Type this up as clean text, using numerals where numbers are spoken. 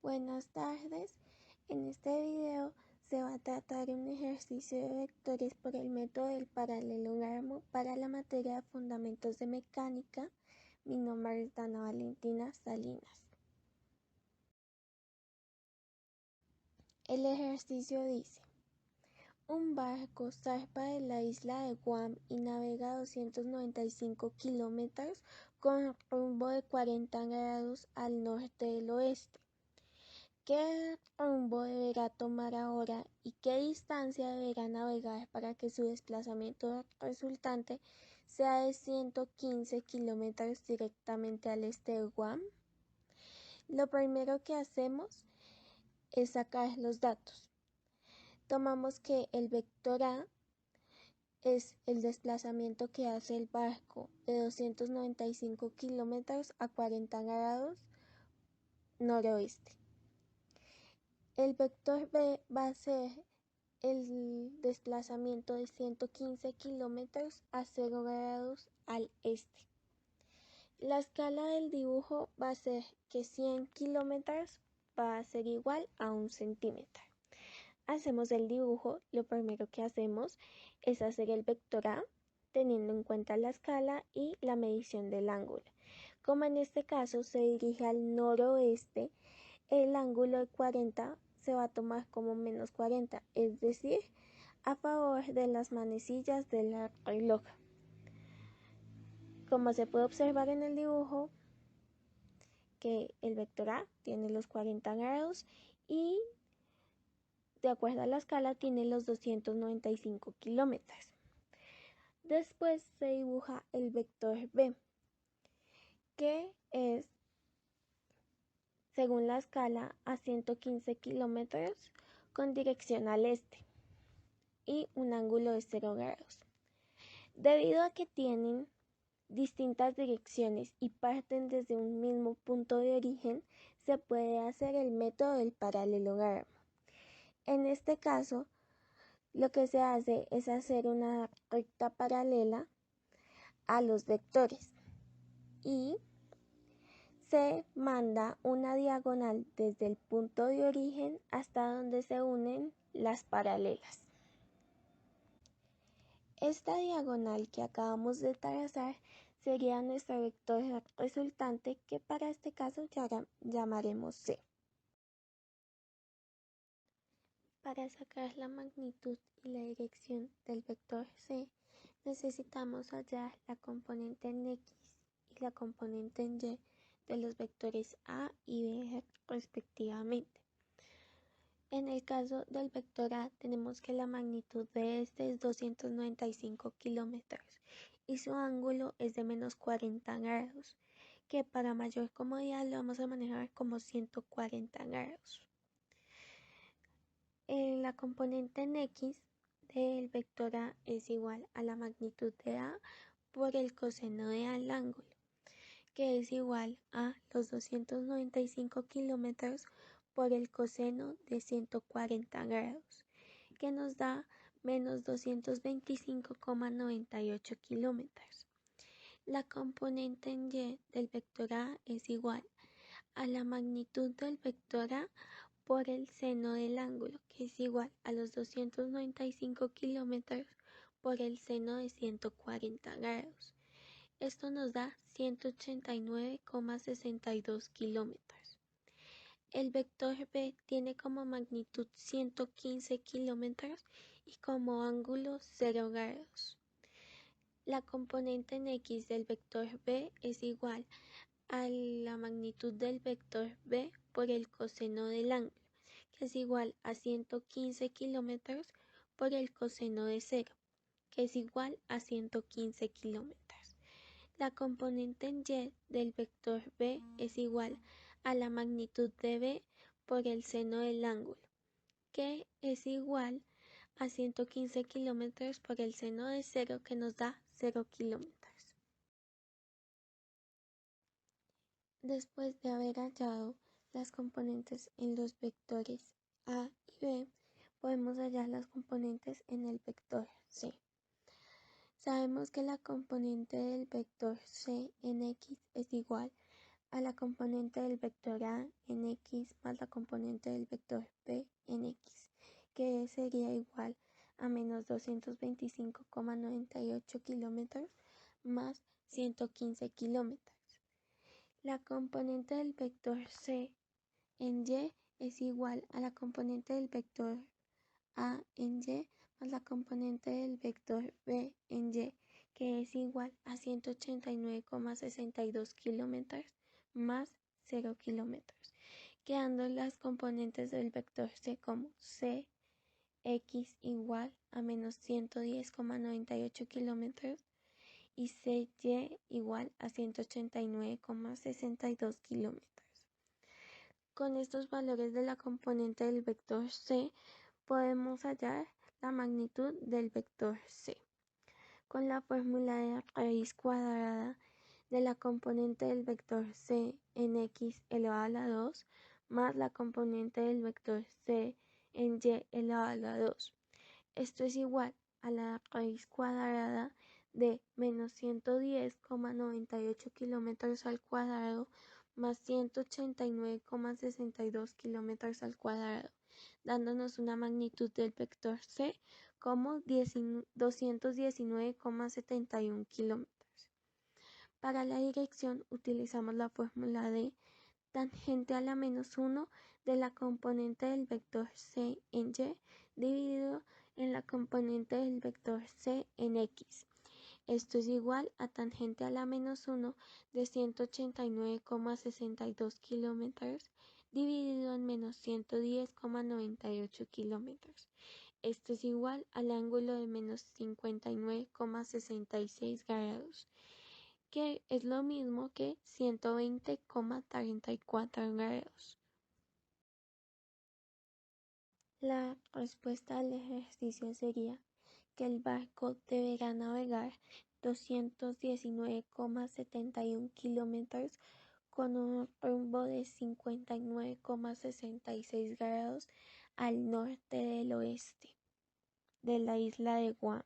Buenas tardes, en este video se va a tratar un ejercicio de vectores por el método del paralelogramo para la materia de fundamentos de mecánica. Mi nombre es Dana Valentina Salinas. El ejercicio dice: un barco zarpa de la isla de Guam y navega 295 kilómetros con rumbo de 40 grados al norte del oeste. ¿Qué rumbo deberá tomar ahora y qué distancia deberá navegar para que su desplazamiento resultante sea de 115 kilómetros directamente al este de Guam? Lo primero que hacemos es sacar los datos. Tomamos que el vector A es el desplazamiento que hace el barco de 295 kilómetros a 40 grados noroeste. El vector B va a ser el desplazamiento de 115 kilómetros a 0 grados al este. La escala del dibujo va a ser que 100 kilómetros va a ser igual a 1 centímetro. Hacemos el dibujo. Lo primero que hacemos es hacer el vector A, teniendo en cuenta la escala y la medición del ángulo. Como en este caso se dirige al noroeste, el ángulo de 40 se va a tomar como menos 40, es decir, a favor de las manecillas del reloj. Como se puede observar en el dibujo, que el vector A tiene los 40 grados y de acuerdo a la escala tiene los 295 kilómetros. Después se dibuja el vector B, que es, según la escala, a 115 kilómetros con dirección al este y un ángulo de 0 grados. Debido a que tienen distintas direcciones y parten desde un mismo punto de origen, se puede hacer el método del paralelogramo. En este caso, lo que se hace es hacer una recta paralela a los vectores y se manda una diagonal desde el punto de origen hasta donde se unen las paralelas. Esta diagonal que acabamos de trazar sería nuestro vector resultante, que para este caso llamaremos C. Para sacar la magnitud y la dirección del vector C, necesitamos hallar la componente en X y la componente en Y de los vectores A y B respectivamente. En el caso del vector A, tenemos que la magnitud de este es 295 kilómetros y su ángulo es de menos 40 grados, que para mayor comodidad lo vamos a manejar como 140 grados. La componente en X del vector A es igual a la magnitud de A por el coseno de A al ángulo, que es igual a los 295 kilómetros por el coseno de 140 grados, que nos da menos 225,98 kilómetros. La componente en Y del vector A es igual a la magnitud del vector A por el seno del ángulo, que es igual a los 295 kilómetros por el seno de 140 grados. Esto nos da 189,62 kilómetros. El vector B tiene como magnitud 115 kilómetros y como ángulo 0 grados. La componente en X del vector B es igual a la magnitud del vector B por el coseno del ángulo, que es igual a 115 kilómetros por el coseno de 0, que es igual a 115 kilómetros. La componente en Y del vector B es igual a la magnitud de B por el seno del ángulo, que es igual a 115 kilómetros por el seno de 0, que nos da 0 kilómetros. Después de haber hallado las componentes en los vectores A y B, podemos hallar las componentes en el vector C. Sabemos que la componente del vector C en X es igual a la componente del vector A en X más la componente del vector B en X, que sería igual a menos 225,98 kilómetros más 115 kilómetros. La componente del vector C en Y es igual a la componente del vector A en Y más la componente del vector B en Y, que es igual a 189,62 kilómetros más 0 kilómetros, quedando las componentes del vector C como C, X igual a menos 110,98 kilómetros y CY igual a 189,62 kilómetros. Con estos valores de la componente del vector C podemos hallar la magnitud del vector C. Con la fórmula de raíz cuadrada de la componente del vector C en X elevado a la 2 más la componente del vector C en Y elevado a la 2. Esto es igual a la raíz cuadrada de menos 110,98 kilómetros al cuadrado más 189,62 kilómetros al cuadrado, dándonos una magnitud del vector C como 219,71 kilómetros. Para la dirección utilizamos la fórmula de tangente a la menos 1 de la componente del vector C en Y dividido en la componente del vector C en X. Esto es igual a tangente a la menos 1 de 189,62 kilómetros dividido en menos 110,98 kilómetros. Esto es igual al ángulo de menos 59,66 grados, que es lo mismo que 120,34 grados. La respuesta al ejercicio sería que el barco deberá navegar 219,71 kilómetros con un rumbo de 59,66 grados al norte del oeste de la isla de Guam.